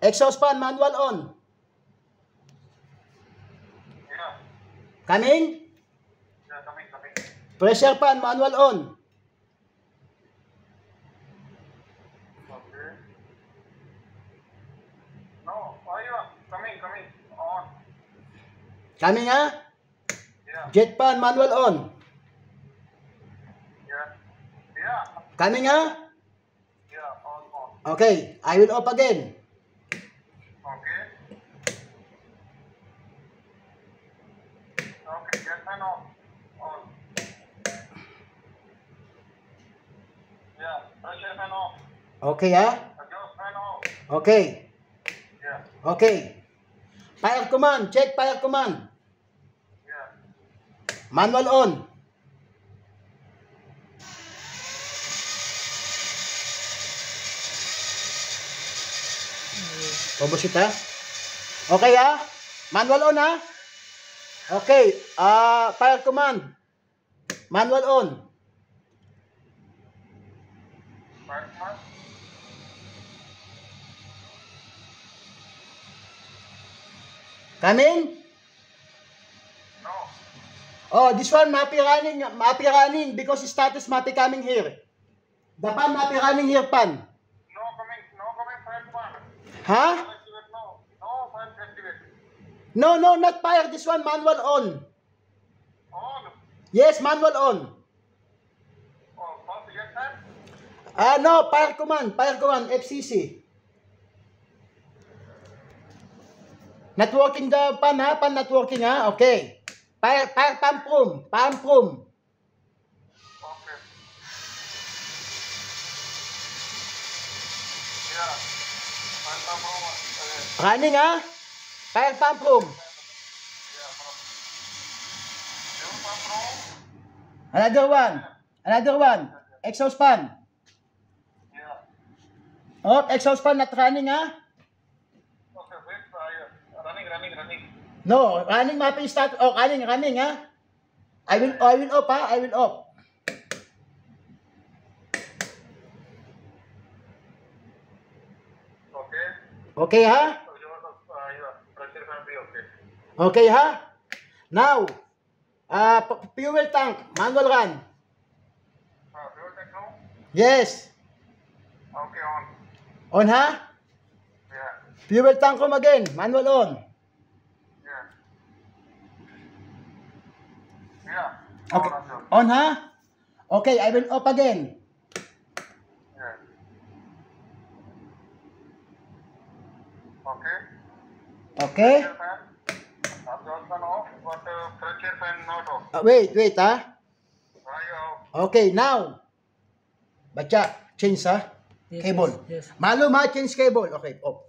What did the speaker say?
Exhaust fan, manual on. Yeah. Coming? Yeah, coming. Pressure fan, manual on. Okay. No, oh yeah, coming. On. Coming ha? Yeah. Jet fan, manual on. Yeah. Yeah. Coming ha? Yeah, on. Okay, I will off again. Okay. Okay, jet fan off. On. Yeah, pressure fan off. Okay ha? Exhaust fan off. Okay. Yeah. Okay. Fire command, check fire command. Yeah. Manual on. Obosit ha? Okay ha? Manual on ha? Okay. Fire command. Manual on. Fire command. Coming? No. Oh, this one mappy running because status mappy coming here. The pan mappy running here pan. No coming, fire command. Huh? Activate, no, fire activate. No, not fire. This one manual on. On. Yes, manual on. Oh, first jet fan. No, fire command, FCC. Not working the pan ha? Pan not working ha? Okay. Fire pump room. Okay. Yeah. Fire pump room. Running ha? Fire pump room. Yeah, fuel pump room. Another one. Exhaust fan. Yeah. Oh, exhaust fan not running ha? Okay, wait, running. No, running mapping start. Oh, running ha? I will off ha? I will off. Okay. Okay ha? Yeah, pressure fan be okay. Okay ha? Now, fuel tank, manual run. Fuel tank no? Yes. Okay, on. On ha? Yeah. Fuel tank room again, manual on. Yeah. Yeah. Okay. On. On ha? Okay, I will off again. Yeah. Okay. Okay? Pressure fan. Exhaust fan off, but pressure fan not off. Wait ha? Off. Okay, now. Bacha, change ha? Yes, Cable. yes. Malum ha, change cable. Okay, off.